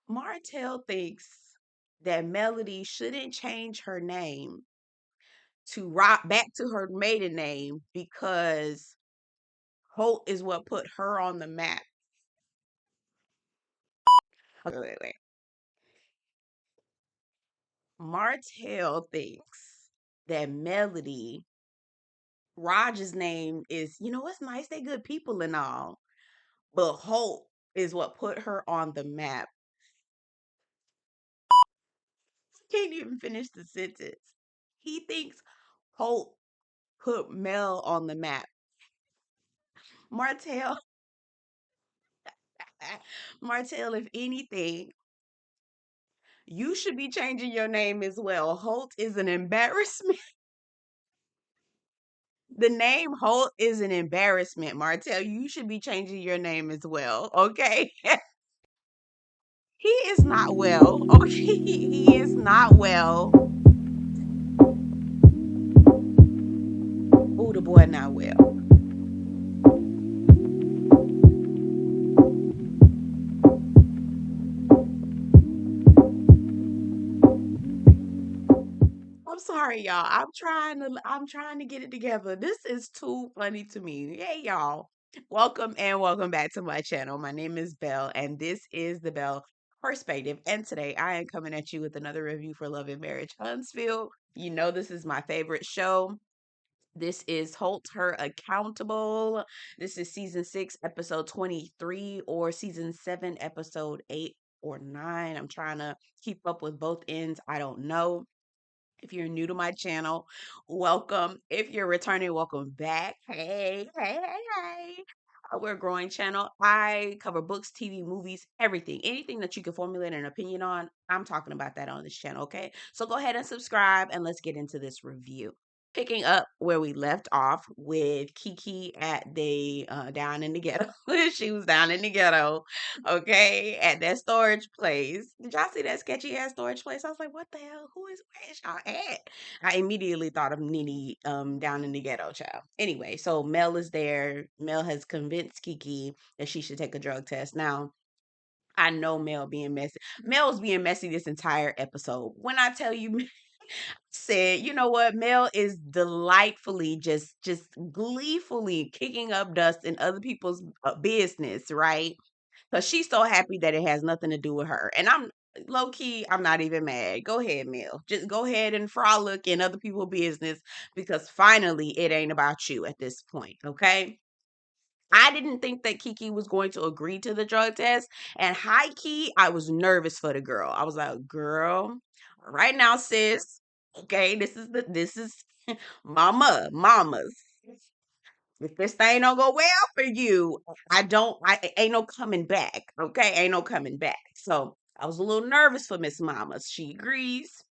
Martell thinks that Melody shouldn't change her name to rock back to her maiden name because Holt is what put her on the map. Okay, wait. Martell thinks that Melody, Raj's name is, it's nice, they good people and all, but Holt is what put her on the map. Can't even finish the sentence. He thinks Holt put Mel on the map. Martell, Martell, if anything, you should be changing your name as well. Holt is an embarrassment. The name Holt is an embarrassment, Martell. You should be changing your name as well, okay? He is not well, okay? He is not well. Oh, the boy not well. I'm sorry, y'all. I'm trying to get it together. This is too funny to me. Hey, y'all. Welcome back to my channel. My name is Belle, and this is the Belle Perspective. And today I am coming at you with another review for Love and Marriage Huntsville. You know this is my favorite show. This is Hold Her Accountable. This is season 6, episode 23, or season 7, episode 8 or 9. I'm trying to keep up with both ends. I don't know. If you're new to my channel, welcome. If you're returning, welcome back. Hey. We're a growing channel. I cover books, TV, movies, everything. Anything that you can formulate an opinion on, I'm talking about that on this channel, okay? So go ahead and subscribe and let's get into this review. Picking up where we left off with Kiki at the down in the ghetto. She was down in the ghetto, okay, at that storage place. Did y'all see that sketchy ass storage place? I was like, what the hell? Where is y'all at? I immediately thought of Nene down in the ghetto, child. Anyway, so Mel is there. Mel has convinced Kiki that she should take a drug test. Now, I know Mel being messy. Mel was being messy this entire episode. When I tell you said, you know what, Mel is delightfully just gleefully kicking up dust in other people's business, right? Because she's so happy that it has nothing to do with her. And I'm low key, I'm not even mad. Go ahead, Mel. Just go ahead and frolic in other people's business because finally it ain't about you at this point, okay? I didn't think that Kiki was going to agree to the drug test. And high key, I was nervous for the girl. I was like, girl, right now, sis. Okay, this is mamas. If this thing don't go well for you, I ain't no coming back. Okay, ain't no coming back. So I was a little nervous for Miss Mamas. She agrees.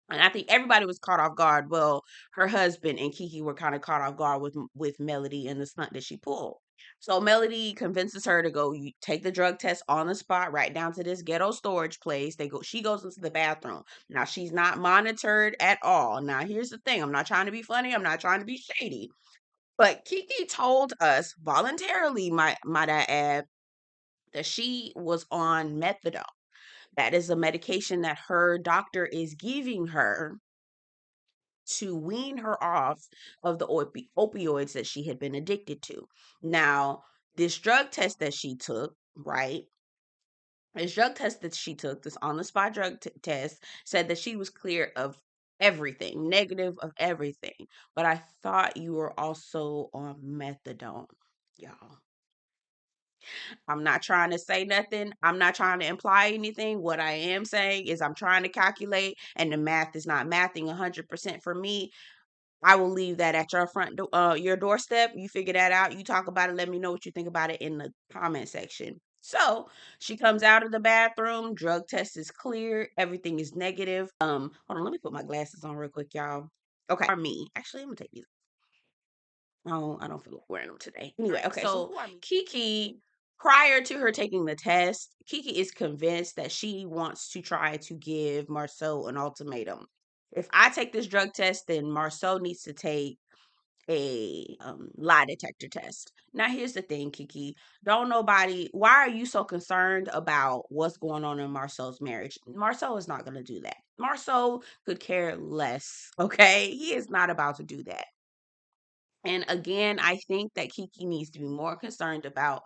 And I think everybody was caught off guard. Well, her husband and Kiki were kind of caught off guard with Melody and the stunt that she pulled. So Melody convinces her to go take the drug test on the spot, right down to this ghetto storage place. She goes into the bathroom. Now she's not monitored at all. Now here's the thing. I'm not trying to be funny. I'm not trying to be shady. But Kiki told us voluntarily, might I add, that she was on methadone. That is a medication that her doctor is giving her to wean her off of the opioids that she had been addicted to. Now, this drug test that she took, right? This drug test that she took, this on the spot test, said that she was clear of everything, negative of everything. But I thought you were also on methadone, y'all. I'm not trying to say nothing. I'm not trying to imply anything. What I am saying is I'm trying to calculate, and the math is not mathing 100% for me. I will leave that at your doorstep. You figure that out. You talk about it. Let me know what you think about it in the comment section. So she comes out of the bathroom. Drug test is clear. Everything is negative. Hold on. Let me put my glasses on real quick, y'all. Okay. For me, actually, I'm gonna take these. Oh, I don't feel like wearing them today. Anyway, okay. So who are me? Kiki, prior to her taking the test, Kiki is convinced that she wants to try to give Marceau an ultimatum. If I take this drug test, then Marceau needs to take a lie detector test. Now, here's the thing, Kiki. Don't nobody, why are you so concerned about what's going on in Marcel's marriage? Marcel is not going to do that. Marcel could care less, okay? He is not about to do that. And again, I think that Kiki needs to be more concerned about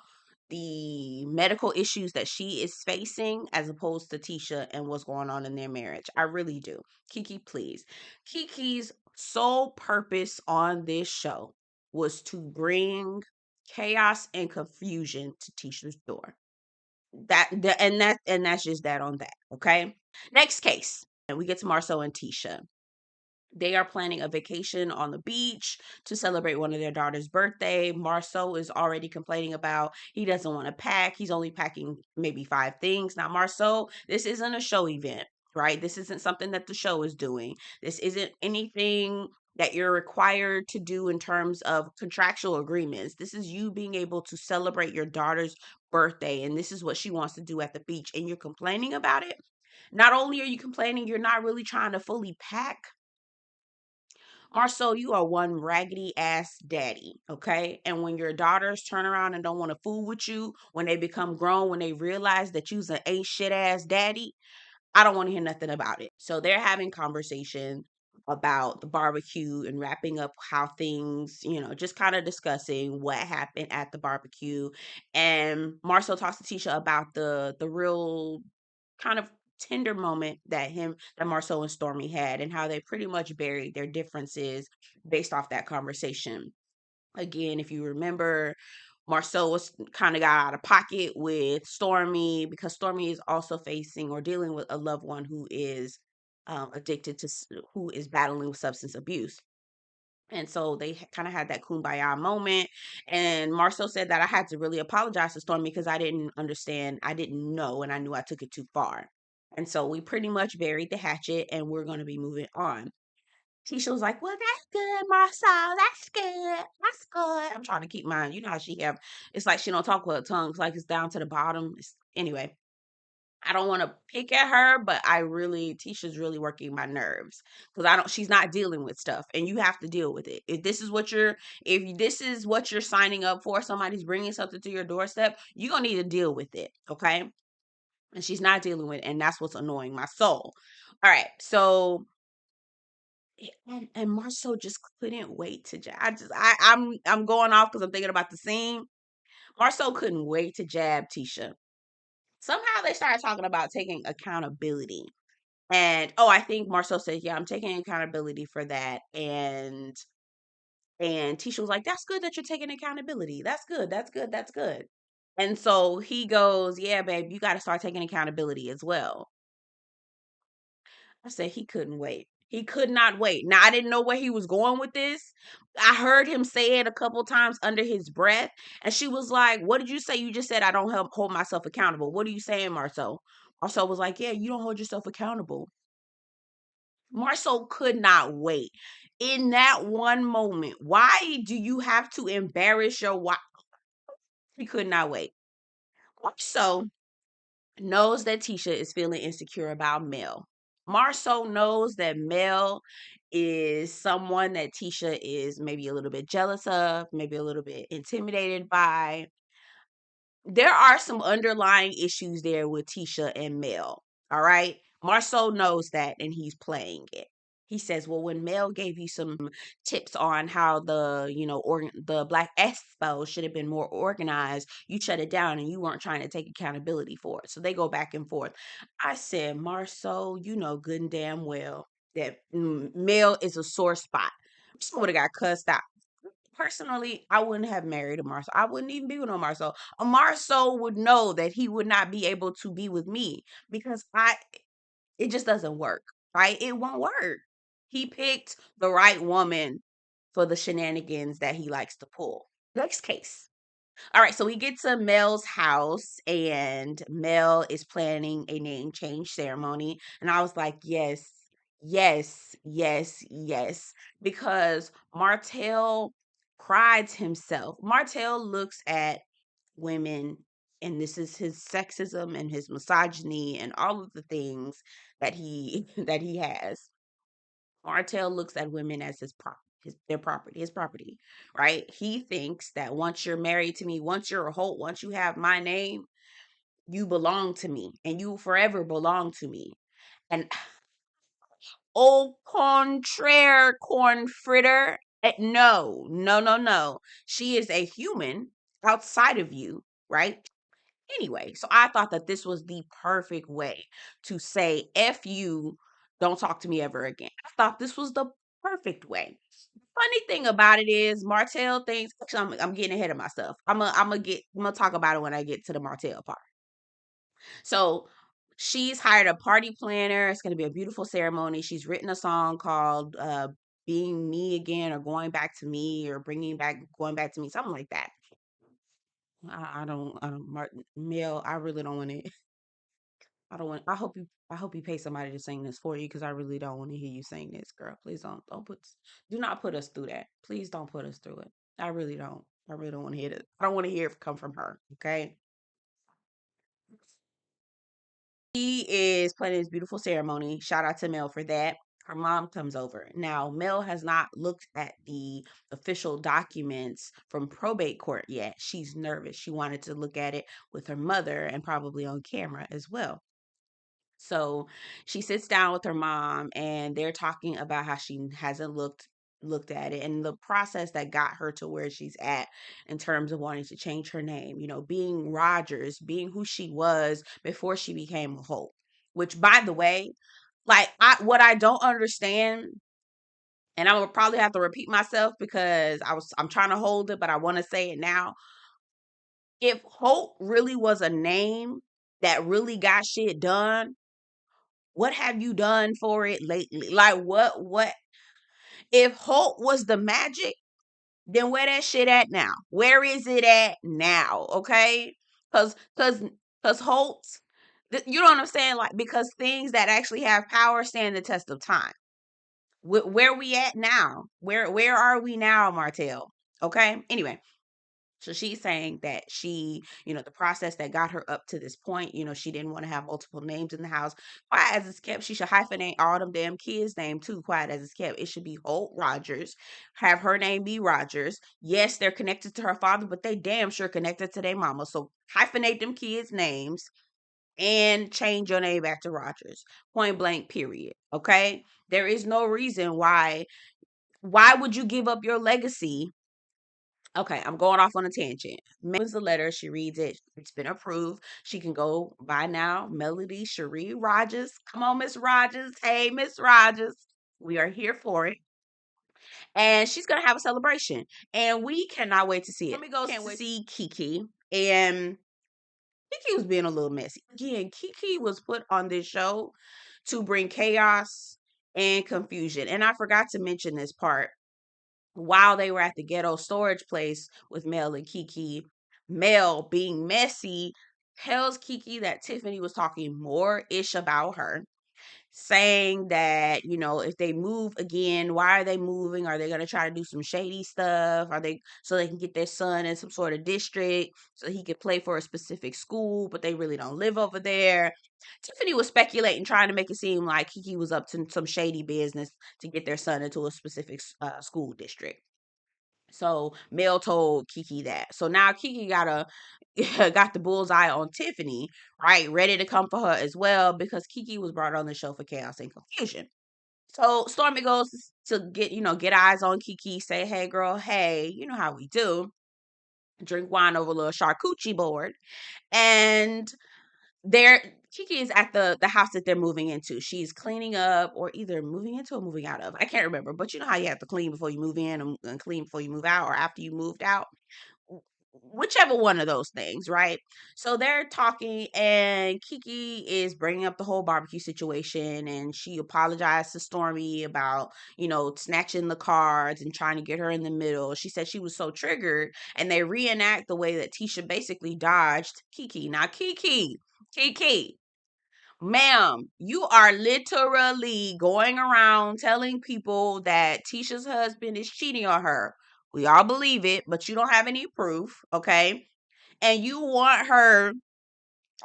the medical issues that she is facing as opposed to Tisha and what's going on in their marriage. I really do. Kiki, please. Kiki's sole purpose on this show was to bring chaos and confusion to Tisha's door. That's just that on that. Okay. Next case. And we get to Marcel and Tisha. They are planning a vacation on the beach to celebrate one of their daughter's birthday. Marceau is already complaining about he doesn't want to pack. He's only packing maybe 5 things. Now, Marceau, this isn't a show event, right? This isn't something that the show is doing. This isn't anything that you're required to do in terms of contractual agreements. This is you being able to celebrate your daughter's birthday, and this is what she wants to do at the beach, and you're complaining about it. Not only are you complaining, you're not really trying to fully pack. Marcel, you are one raggedy ass daddy, okay? And when your daughters turn around and don't want to fool with you, when they become grown, when they realize that you's an ain't shit ass daddy, I don't want to hear nothing about it. So they're having conversation about the barbecue and wrapping up how things, just kind of discussing what happened at the barbecue. And Marcel talks to Tisha about the real kind of tender moment that Marcel and Stormy had and how they pretty much buried their differences based off that conversation. Again, if you remember, Marcel was kind of got out of pocket with Stormy because Stormy is also facing or dealing with a loved one who is addicted to, who is battling with substance abuse. And so they kind of had that kumbaya moment. And Marcel said that I had to really apologize to Stormy because I didn't understand, I didn't know, and I knew I took it too far. And so we pretty much buried the hatchet and we're going to be moving on. Tisha was like, well, that's good, Marcel. That's good. That's good. I'm trying to keep mine. You know how she have, it's like she don't talk with her tongue. It's like it's down to the bottom. Anyway, I don't want to pick at her, but Tisha's really working my nerves because she's not dealing with stuff and you have to deal with it. If this is what you're signing up for, somebody's bringing something to your doorstep, you're going to need to deal with it. Okay. And she's not dealing with it. And that's what's annoying my soul. All right. So, and Marcel just couldn't wait to jab. I'm going off because I'm thinking about the scene. Marcel couldn't wait to jab Tisha. Somehow they started talking about taking accountability. And I think Marcel said, yeah, I'm taking accountability for that. And Tisha was like, that's good that you're taking accountability. That's good. That's good. That's good. And so he goes, yeah, babe, you got to start taking accountability as well. I said he couldn't wait. He could not wait. Now, I didn't know where he was going with this. I heard him say it a couple times under his breath. And she was like, what did you say? You just said I don't hold myself accountable. What are you saying, Marcel? Marcel was like, yeah, you don't hold yourself accountable. Marcel could not wait. In that one moment, why do you have to embarrass your wife? He could not wait. Marcel knows that Tisha is feeling insecure about Mel. Marcel knows that Mel is someone that Tisha is maybe a little bit jealous of, maybe a little bit intimidated by. There are some underlying issues there with Tisha and Mel. All right. Marcel knows that and he's playing it. He says, well, when Mel gave you some tips on how the Black Expo should have been more organized, you shut it down and you weren't trying to take accountability for it. So they go back and forth. I said, Marcel, you know good and damn well that Mel is a sore spot. I would have got cussed out. Personally, I wouldn't have married a Marcel. I wouldn't even be with no Marcel. A Marcel would know that he would not be able to be with me because it just doesn't work, right? It won't work. He picked the right woman for the shenanigans that he likes to pull. Next case. All right, so we get to Mel's house, and Mel is planning a name change ceremony. And I was like, yes, yes, yes, yes. Because Martell prides himself. Martell looks at women, and this is his sexism and his misogyny and all of the things that he that he has. Martell looks at women as his property. his property, right? He thinks that once you're married to me, once you're a Holt, once you have my name, you belong to me and you forever belong to me. And au contraire, corn fritter. No, no, no, no. She is a human outside of you, right? Anyway, so I thought that this was the perfect way to say, F you, don't talk to me ever again. I thought this was the perfect way. Funny thing about it is Martell thinks, actually, I'm getting ahead of myself. I'm gonna talk about it when I get to the Martell part. So she's hired a party planner. It's gonna be a beautiful ceremony. She's written a song called Being Me Again, or Going Back to Me, or Going Back to Me, something like that. Mel, I really don't want to. I don't want. I hope you pay somebody to sing this for you, because I really don't want to hear you sing this, girl. Please do not put us through that. Please don't put us through it. I really don't. I really don't want to hear it. I don't want to hear it come from her. Okay. She is planning this beautiful ceremony. Shout out to Mel for that. Her mom comes over. Now, Mel has not looked at the official documents from probate court yet. She's nervous. She wanted to look at it with her mother and probably on camera as well. So she sits down with her mom and they're talking about how she hasn't looked at it and the process that got her to where she's at in terms of wanting to change her name, being Rogers, being who she was before she became a Hope. Which, by the way, like, what I don't understand, and I'm gonna probably have to repeat myself because I'm trying to hold it, but I want to say it now. If Hope really was a name that really got shit done, what have you done for it lately? Like, what if Holt was the magic, then where that shit at now? Where is it at now? Okay? Cause Holt, you know what I'm saying? Like, because things that actually have power stand the test of time. Where we at now? Where are we now, Martell? Okay? Anyway, so she's saying that the process that got her up to this point, she didn't want to have multiple names in the house. Quiet as it's kept, she should hyphenate all them damn kids' name too. Quiet as it's kept, it should be Holt Rogers. Have her name be Rogers. Yes, they're connected to her father, but they damn sure connected to their mama. So hyphenate them kids' names and change your name back to Rogers. Point blank, period. Okay? There is no reason why. Why would you give up your legacy? Okay, I'm going off on a tangent. Opens the letter, she reads it. It's been approved. She can go by now. Melody Cherie Rogers. Come on, Miss Rogers. Hey, Miss Rogers. We are here for it. And she's gonna have a celebration. And we cannot wait to see it. Let me go see Kiki. And Kiki was being a little messy. Again, Kiki was put on this show to bring chaos and confusion. And I forgot to mention this part. While they were at the ghetto storage place with Mel and Kiki, Mel, being messy, tells Kiki that Tiffany was talking more ish about her, saying that, if they move again, why are they moving? Are they going to try to do some shady stuff? Are they so they can get their son in some sort of district so he could play for a specific school, but they really don't live over there? Tiffany was speculating, trying to make it seem like Kiki was up to some shady business to get their son into a specific school district. So Mel told Kiki that. So now Kiki got the bullseye on Tiffany, right? Ready to come for her as well, because Kiki was brought on the show for chaos and confusion. So Stormy goes to get eyes on Kiki, say, hey girl, hey, you know how we do. Drink wine over a little charcuterie board. And there Kiki is at the house that they're moving into. She's cleaning up, or either moving into or moving out of. I can't remember, but you know how you have to clean before you move in and clean before you move out, or after you moved out. Whichever one of those things, right? So they're talking, and Kiki is bringing up the whole barbecue situation, and she apologized to Stormy about, snatching the cards and trying to get her in the middle. She said she was so triggered, and they reenact the way that Tisha basically dodged Kiki. Now, Kiki, ma'am, you are literally going around telling people that Tisha's husband is cheating on her. We all believe it, but you don't have any proof, okay? And you want her,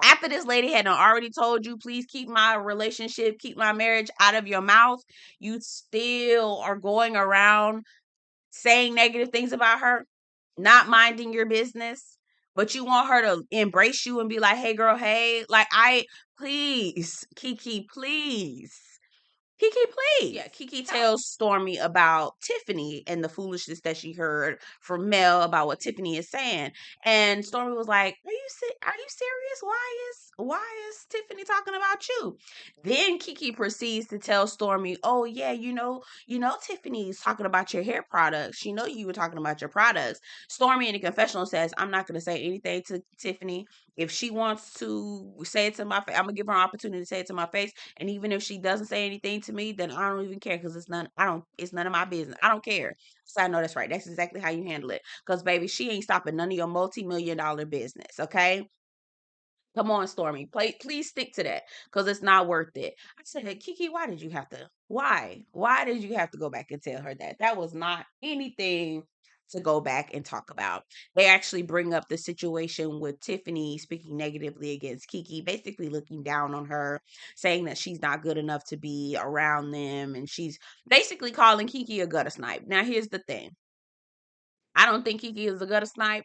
after this lady had already told you, please keep my relationship, keep my marriage out of your mouth, you still are going around saying negative things about her, not minding your business, but you want her to embrace you and be like, hey girl, hey, like please, Kiki, please. Kiki, please. Yeah, Kiki tells Stormy about Tiffany and the foolishness that she heard from Mel about what Tiffany is saying. And Stormy was like, are you serious? Why is Tiffany talking about you? Then Kiki proceeds to tell Stormy, oh yeah, Tiffany's talking about your hair products. You know you were talking about your products. Stormy in the confessional says, I'm not gonna say anything to Tiffany. If she wants to say it to my face, I'm gonna give her an opportunity to say it to my face. And even if she doesn't say anything to me, then I don't even care because it's none of my business. I don't care. So I know that's right. That's exactly how you handle it. Because baby, she ain't stopping none of your multi-million-dollar business. Okay. Come on, Stormy. Please stick to that because it's not worth it. I said, hey, Kiki, why did you have to? Why? Why did you have to go back and tell her that? That was not anything to go back and talk about. They actually bring up the situation with Tiffany speaking negatively against Kiki, basically looking down on her, saying that she's not good enough to be around them. And she's basically calling Kiki a gutter snipe. Now, here's the thing. I don't think Kiki is a gutter snipe.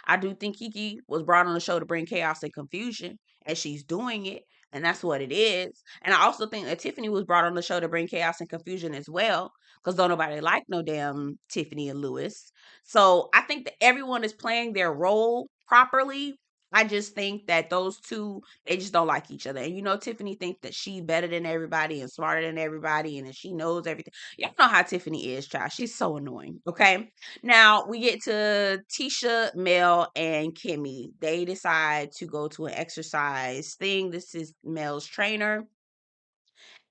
I do think Kiki was brought on the show to bring chaos and confusion, and she's doing it, and that's what it is. And I also think that Tiffany was brought on the show to bring chaos and confusion as well, because don't nobody like no damn Tiffany and Lewis. So I think that everyone is playing their role properly. I just think that those two, they just don't like each other. And Tiffany thinks that she's better than everybody and smarter than everybody and that she knows everything. Y'all know how Tiffany is, child. She's so annoying. Okay. Now we get to Tisha, Mel, and Kimmy. They decide to go to an exercise thing. This is Mel's trainer.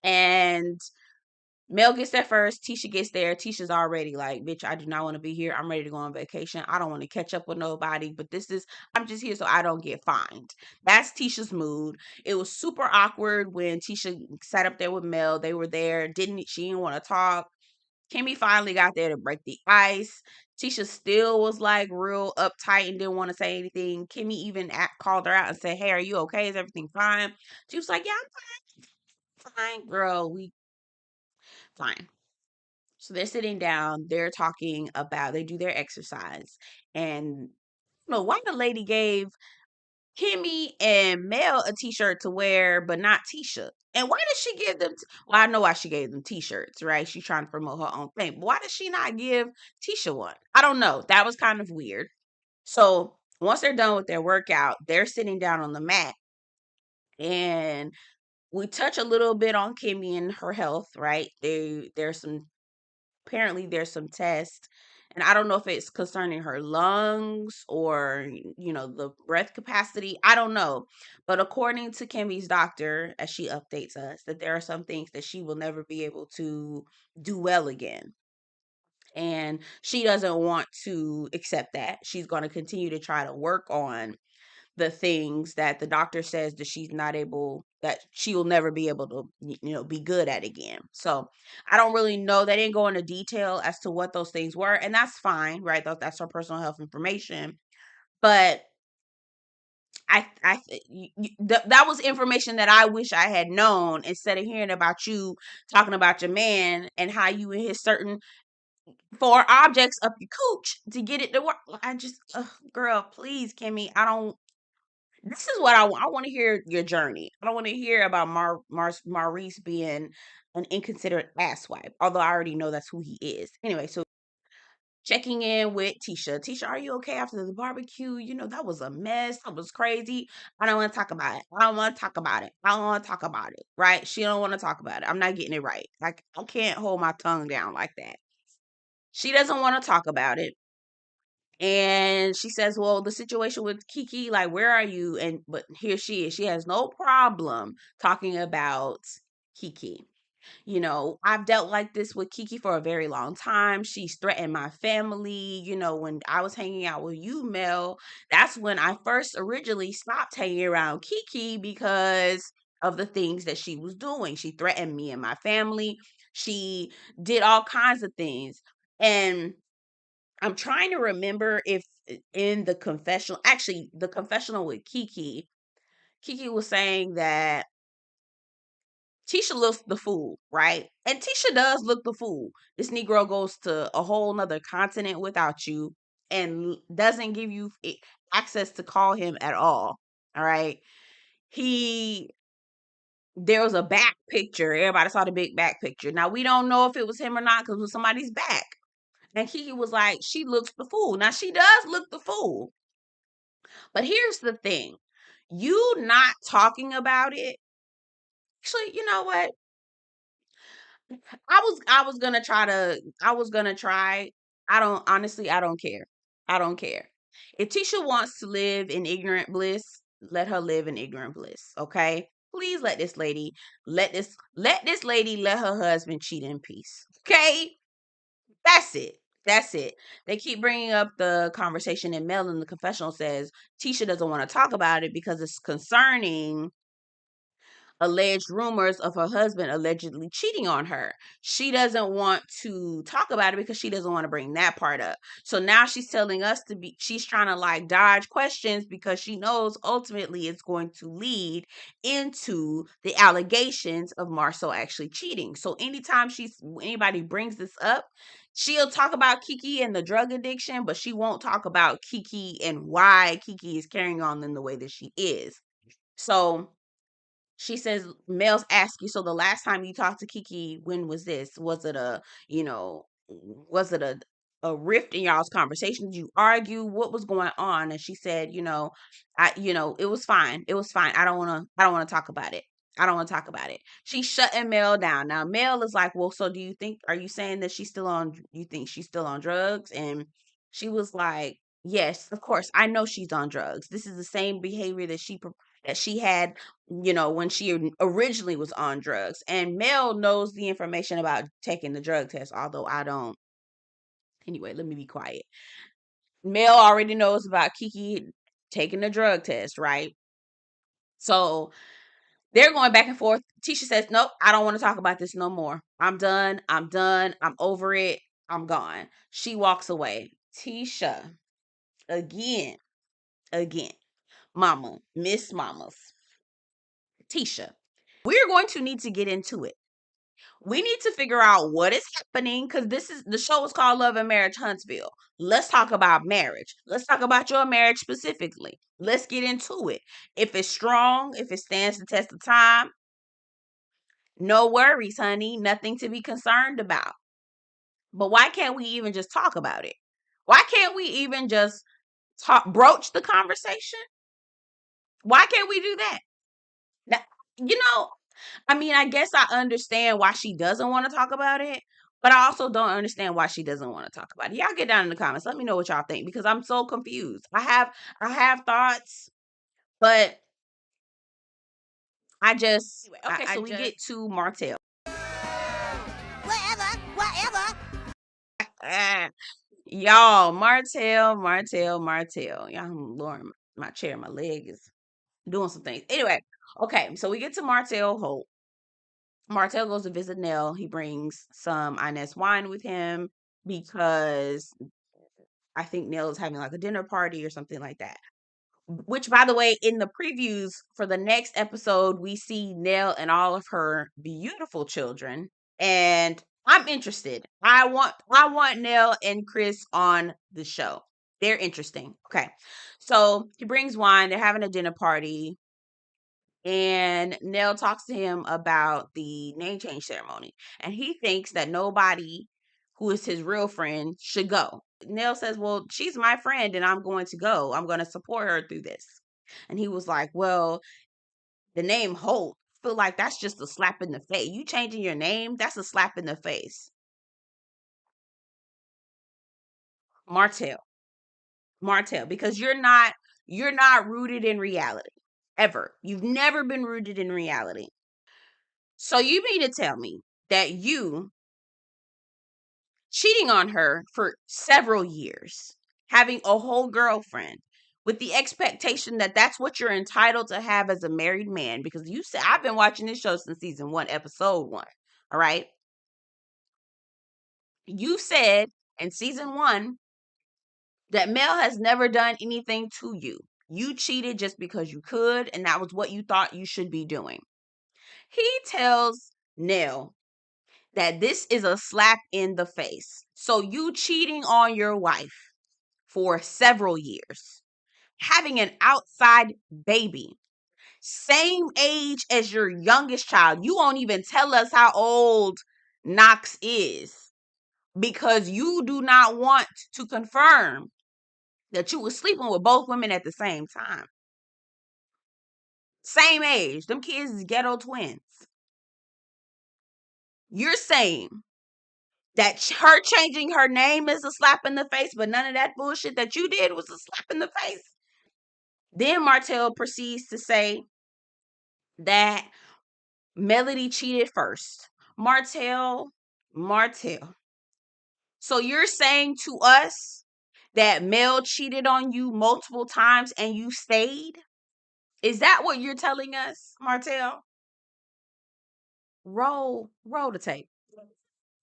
And Mel gets there first. Tisha gets there. Tisha's already like, bitch, I do not want to be here. I'm ready to go on vacation. I don't want to catch up with nobody. But I'm just here so I don't get fined. That's Tisha's mood. It was super awkward when Tisha sat up there with Mel. They were there. She didn't want to talk. Kimmy finally got there to break the ice. Tisha still was like real uptight and didn't want to say anything. Kimmy even called her out and said, hey, are you okay? Is everything fine? She was like, yeah, I'm fine, girl. We fine. So they're sitting down, they're talking about, they do their exercise. And I don't know why the lady gave Kimmy and Mel a t-shirt to wear, but not Tisha. And why did she give them? Well, I know why she gave them t-shirts, right? She's trying to promote her own thing. But why did she not give Tisha one? I don't know. That was kind of weird. So once they're done with their workout, they're sitting down on the mat, and we touch a little bit on Kimmy and her health, right? There's some tests, and I don't know if it's concerning her lungs or the breath capacity. I don't know, but according to Kimmy's doctor, as she updates us, that there are some things that she will never be able to do well again, and she doesn't want to accept that. She's going to continue to try to work on the things that the doctor says that she will never be able to be good at again. So I don't really know. They didn't go into detail as to what those things were, and that's fine, right? That's her personal health information. But that was information that I wish I had known, instead of hearing about you talking about your man and how you and his certain four objects up your cooch to get it to work. I just, girl, please, Kimmy, I don't. This is what I want. I want to hear your journey. I don't want to hear about Maurice being an inconsiderate asswipe, although I already know that's who he is. Anyway, so checking in with Tisha. Tisha, are you okay after the barbecue? That was a mess. That was crazy. I don't want to talk about it. I don't want to talk about it. I don't want to talk about it. Right? She don't want to talk about it. I'm not getting it right. Like, I can't hold my tongue down like that. She doesn't want to talk about it. And she says, well, the situation with Kiki, like, where are you? But here she is. She has no problem talking about Kiki. I've dealt like this with Kiki for a very long time. She's threatened my family. When I was hanging out with you, Mel, that's when I first originally stopped hanging around Kiki because of the things that she was doing. She threatened me and my family. She did all kinds of things. And I'm trying to remember if in the confessional, actually, the confessional with Kiki was saying that Tisha looks the fool, right? And Tisha does look the fool. This Negro goes to a whole nother continent without you and doesn't give you access to call him at all. All right. There was a back picture. Everybody saw the big back picture. Now, we don't know if it was him or not because it was somebody's back. And Kiki was like, she looks the fool. Now, she does look the fool. But here's the thing. You not talking about it. Actually, you know what? I was gonna try. I don't care. I don't care. If Tisha wants to live in ignorant bliss, let her live in ignorant bliss. Okay? Please let this lady let her husband cheat in peace. Okay? That's it. That's it. They keep bringing up the conversation, and Mel in the confessional says Tisha doesn't want to talk about it because it's concerning alleged rumors of her husband allegedly cheating on her. She doesn't want to talk about it because she doesn't want to bring that part up. So now she's telling us she's trying to like dodge questions because she knows ultimately it's going to lead into the allegations of Marcel actually cheating. So anytime anybody brings this up, she'll talk about Kiki and the drug addiction, but she won't talk about Kiki and why Kiki is carrying on in the way that she is. So she says, Mel's ask you, so the last time you talked to Kiki, when was this? Was it a rift in y'all's conversation? Did you argue? What was going on? And she said, it was fine. It was fine. I don't want to talk about it. I don't want to talk about it. She's shutting Mel down. Now, Mel is like, well, so are you saying that you think she's still on drugs? And she was like, yes, of course. I know she's on drugs. This is the same behavior that she had when she originally was on drugs. And Mel knows the information about taking the drug test, although I don't. Anyway, let me be quiet. Mel already knows about Kiki taking the drug test, right? So they're going back and forth. Tisha says, nope, I don't want to talk about this no more. I'm done. I'm done. I'm over it. I'm gone. She walks away. Tisha, again, Mama, Miss Mamas, Tisha, we're going to need to get into it. We need to figure out what is happening because the show is called Love and Marriage Huntsville. Let's talk about marriage. Let's talk about your marriage specifically. Let's get into it. If it's strong, if it stands the test of time, no worries, honey. Nothing to be concerned about. But why can't we even just talk about it? Why can't we even just broach the conversation? Why can't we do that? Now, you know, I mean, I guess I understand why she doesn't want to talk about it, but I also don't understand why she doesn't want to talk about it. Y'all get down in the comments. Let me know what y'all think because I'm so confused. I have thoughts, but I just okay. So we get to Martell. Whatever. Y'all, Martell. Y'all, I'm lowering my chair. My leg is doing some things. Anyway, okay. So we get to Martell Holt. Martell goes to visit Nell. He brings some Inez wine with him because I think Nell is having like a dinner party or something like that. Which, by the way, in the previews for the next episode, we see Nell and all of her beautiful children, and I'm interested. I want Nell and Chris on the show. They're interesting. Okay, so he brings wine. They're having a dinner party. And Nell talks to him about the name change ceremony. And he thinks that nobody who is his real friend should go. Nell says, well, she's my friend and I'm going to go. I'm going to support her through this. And he was like, well, the name Holt, I feel like that's just a slap in the face. You changing your name, that's a slap in the face. Martell, because you're not rooted in reality ever. You've never been rooted in reality. So you mean to tell me that you cheating on her for several years, having a whole girlfriend with the expectation that that's what you're entitled to have as a married man? Because you said, I've been watching this show since season 1, episode 1. All right. You said in season 1 that Mel has never done anything to you. You cheated just because you could, and that was what you thought you should be doing. He tells Nell that this is a slap in the face. So you cheating on your wife for several years, having an outside baby, same age as your youngest child. You won't even tell us how old Knox is because you do not want to confirm that you were sleeping with both women at the same time. Same age. Them kids is ghetto twins. You're saying that her changing her name is a slap in the face, but none of that bullshit that you did was a slap in the face. Then Martell proceeds to say that Melody cheated first. Martell. So you're saying to us that Mel cheated on you multiple times and you stayed? Is that what you're telling us, Martell? Roll the tape.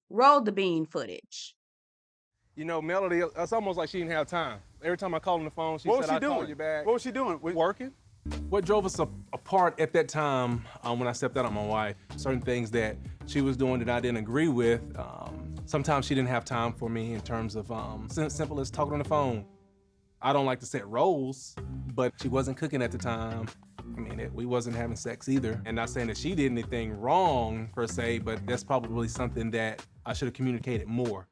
Roll the bean footage. You know, Melody, it's almost like she didn't have time. Every time I called on the phone, she said, I'll call you back. What was she doing? Working. What drove us apart at that time when I stepped out on my wife, certain things that she was doing that I didn't agree with. Sometimes she didn't have time for me in terms of simple as talking on the phone. I don't like to set roles, but she wasn't cooking at the time. I mean, we wasn't having sex either. And not saying that she did anything wrong per se, but that's probably something that I should have communicated more.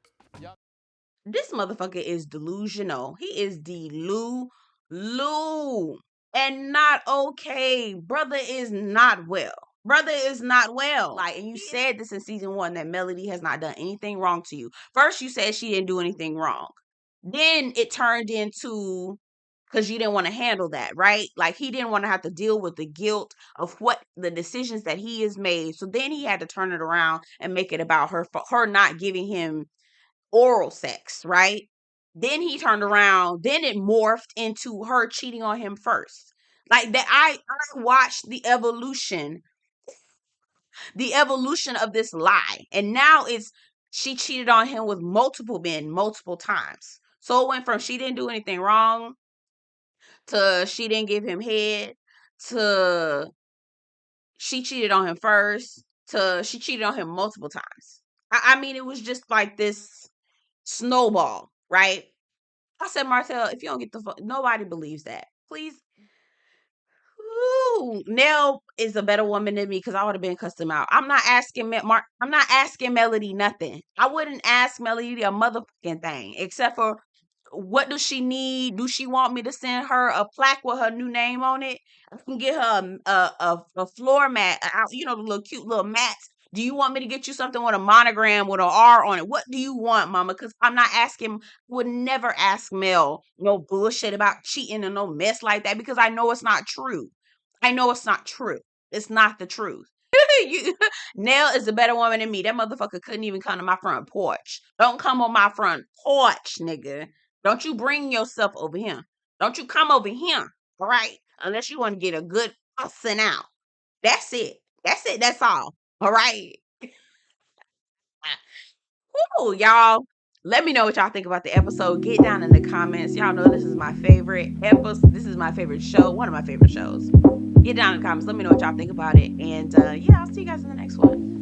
This motherfucker is delusional. He is delulu and not okay. Brother is not well. Brother is not well. Like, and you said this in season 1 that Melody has not done anything wrong to you. First, you said she didn't do anything wrong. Then it turned into because you didn't want to handle that, right? Like he didn't want to have to deal with the guilt of what the decisions that he has made. So then he had to turn it around and make it about her for her not giving him oral sex, right? Then he turned around, then it morphed into her cheating on him first. Like that I watched the evolution of this lie. And now it's she cheated on him with multiple men multiple times. So it went from she didn't do anything wrong to she didn't give him head to she cheated on him first to she cheated on him multiple times. I mean, it was just like this snowball, right? I said, Martell, if you don't get the fuck, nobody believes that. Please. Ooh, Nell is a better woman than me because I would have been cussed him out. I'm not asking I'm not asking Melody nothing. I wouldn't ask Melody a motherfucking thing except for what does she need? Do she want me to send her a plaque with her new name on it? I can get her a floor mat, the little cute little mats. Do you want me to get you something with a monogram with an R on it? What do you want, mama? Because I'm not asking, would never ask Mel no bullshit about cheating and no mess like that because I know it's not true. I know it's not true. It's not the truth. Nell is a better woman than me. That motherfucker couldn't even come to my front porch. Don't come on my front porch, nigga. Don't you bring yourself over here. Don't you come over here, all right? Unless you want to get a good cussing out. That's it. That's it. That's all. All right. Woo, y'all. Let me know what y'all think about the episode. Get down in the comments. Y'all know this is my favorite episode. This is my favorite show. One of my favorite shows. Get down in the comments. Let me know what y'all think about it. And yeah, I'll see you guys in the next one.